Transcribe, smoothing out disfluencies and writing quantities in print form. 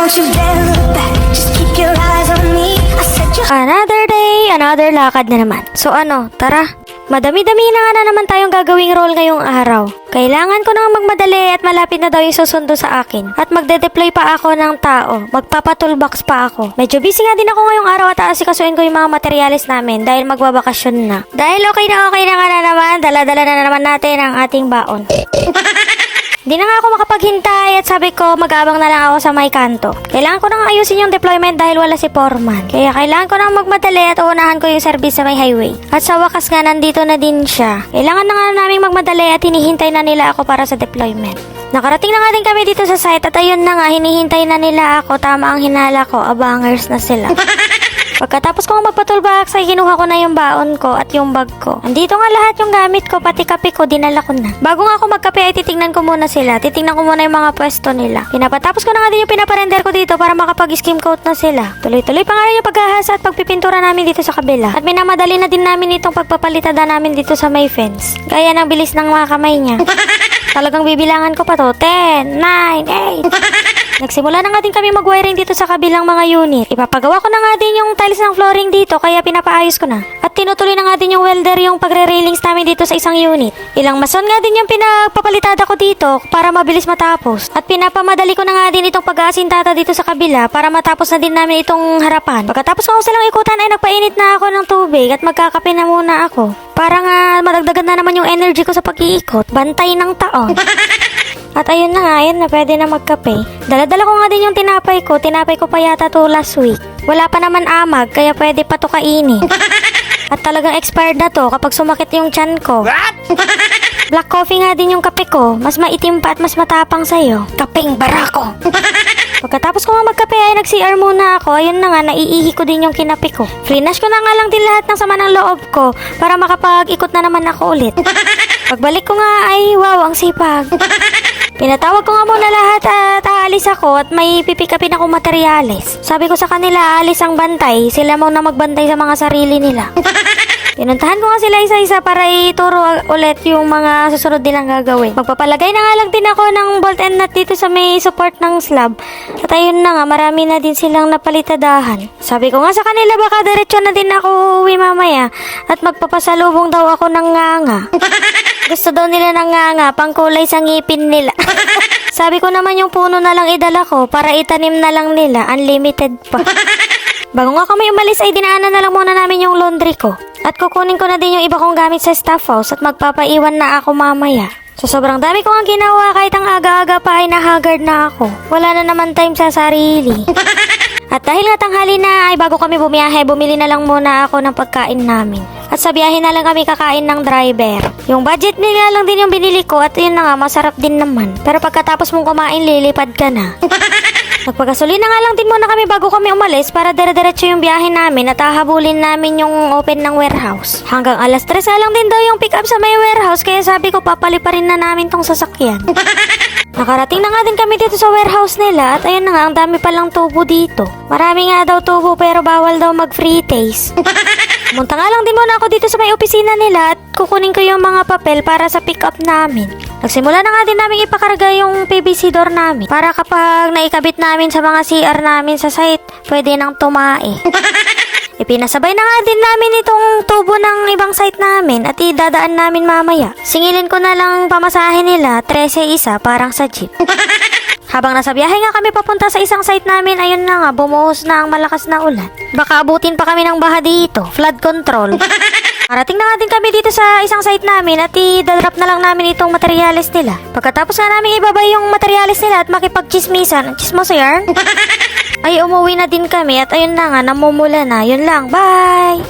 Don't you dare look back, just keep your eyes on me. I said you. Another day, another lakad na naman. So tara. Madami-dami na naman tayong gagawing role ngayong araw. Kailangan ko nang magmadali at malapit na daw yung susundo sa akin. At magde-deploy pa ako ng tao. Magpapa-toolbox pa ako. Medyo busy nga din ako ngayong araw at aasikasuhin ko yung mga materials namin dahil magbabakasyon na. Dahil okay na nga na naman, dala-dala na naman natin ang ating baon. Di na nga ako makapaghintay at sabi ko mag-abang na lang ako sa may kanto. Kailangan ko nang ayusin yung deployment dahil wala si Foreman. Kaya kailangan ko nang magmadali at uunahan ko yung service sa may highway. At sa wakas nga nandito na din siya. Kailangan na nga namin magmadali at hinihintay na nila ako para sa deployment. Nakarating na nga din kami dito sa site at ayun na nga hinihintay na nila ako. Tama ang hinala ko, abangers na sila. Pagkatapos kong magpa-toolbox ay kinuha ko na yung baon ko at yung bag ko. Andito nga lahat yung gamit ko, pati kape ko, dinala ko na. Bago nga ako magkape ay titingnan ko muna sila. Titingnan ko muna yung mga pwesto nila. Pinapatapos ko na nga din yung pinaparender ko dito para makapag-skim coat na sila. Tuloy-tuloy pa nga rin yung paghahasa at pagpipintura namin dito sa kabila. At minamadali na din namin itong pagpapalitada namin dito sa may fence. Gaya ng bilis ng mga kamay niya. Talagang bibilangan ko pa to. 10, 9, 8... Nagsimula na nga din kami mag-wiring dito sa kabilang mga unit. Ipapagawa ko na nga din yung tiles ng flooring dito kaya pinapaayos ko na. At tinutuloy na nga din yung welder yung pagre-railings namin dito sa isang unit. Ilang mason nga din yung pinapapalitada ko dito para mabilis matapos. At pinapamadali ko na nga din itong pag-aasintata dito sa kabila para matapos na din namin itong harapan. Pagkatapos ko silang ikutan ay nagpainit na ako ng tubig at magkakape na muna ako. Para nga madagdagan na naman yung energy ko sa pag-iikot. Bantay ng taon. At ayun na, pwede na magkape. Dala-dala ko nga din yung tinapay ko. Tinapay ko pa yata to last week. Wala pa naman amag, kaya pwede pa to kainin. At talagang expired na to kapag sumakit yung tiyan ko. Black coffee nga din yung kape ko. Mas maitim pa at mas matapang sa'yo. Kapeng barako. Pagkatapos ko nga magkape ay nag-CR muna ako. Ayun na nga, naiihi ko din yung kinape ko. Flinash ko na nga lang din lahat ng sama ng loob ko para makapag-ikot na naman ako ulit. Pagbalik ko nga ay wow, ang sipag. Pinatawag ko nga muna lahat at aalis ako at may pipikapin akong materyales. Sabi ko sa kanila, aalis ang bantay. Sila muna magbantay sa mga sarili nila. Pinuntahan ko nga sila isa-isa para ituro ulit yung mga susunod nilang gagawin. Magpapalagay na nga lang din ako ng bolt and nut dito sa may support ng slab. At ayun na nga, marami na din silang napalitadahan. Sabi ko nga sa kanila, baka diretso na din ako uwi mamaya. At magpapasalubong daw ako ng nganga. Gusto daw nila ng nganga, pangkulay sa ngipin nila. Sabi ko naman yung puno na lang idala ko para itanim na lang nila, unlimited pa. Bago nga kami umalis ay dinaanan na lang muna namin yung laundry ko. At kukunin ko na din yung iba kong gamit sa staff house at magpapaiwan na ako mamaya. So sobrang dami ko ang ginawa kahit ang aga-aga pa ay nahagard na ako. Wala na naman time sa sarili. At dahil nga tanghali na ay bago kami bumiyahe, bumili na lang muna ako ng pagkain namin. At sa biyahe na lang kami kakain ng driver. Yung budget nila lang din yung binili ko at yun na nga, masarap din naman. Pero pagkatapos mong kumain, lilipad ka na. Nagpagasolina nga lang din muna kami bago kami umalis para dire-diretso yung biyahe namin at hahabulin namin yung open ng warehouse. Hanggang alas 3 na lang din daw yung pick up sa may warehouse kaya sabi ko papaliparin na namin tong sasakyan. Nakarating na nga din kami dito sa warehouse nila at ayun na nga, ang dami palang tubo dito. Marami nga daw tubo pero bawal daw mag-free taste. Pumunta nga lang din muna ako dito sa may opisina nila at kukunin ko yung mga papel para sa pick up namin. Nagsimula na nga din namin ipakarga yung PVC door namin para kapag naikabit namin sa mga CR namin sa site, pwede nang tumae. Ipinasabay na nga din namin itong tubo ng ibang site namin at idadaan namin mamaya. Singilin ko na lang pamasahe nila, 13 isa parang sa jeep. Habang nasa biyahe nga kami papunta sa isang site namin, ayun na nga, bumuhos na ang malakas na ulan. Baka abutin pa kami ng baha dito, flood control. Parating na nga din kami dito sa isang site namin at i-drop na lang namin itong materyales nila. Pagkatapos na namin ibabay yung materyales nila at makipag-chismisan, chismoso yarn, ay umuwi na din kami at ayun na nga, namumula na. Yun lang, bye!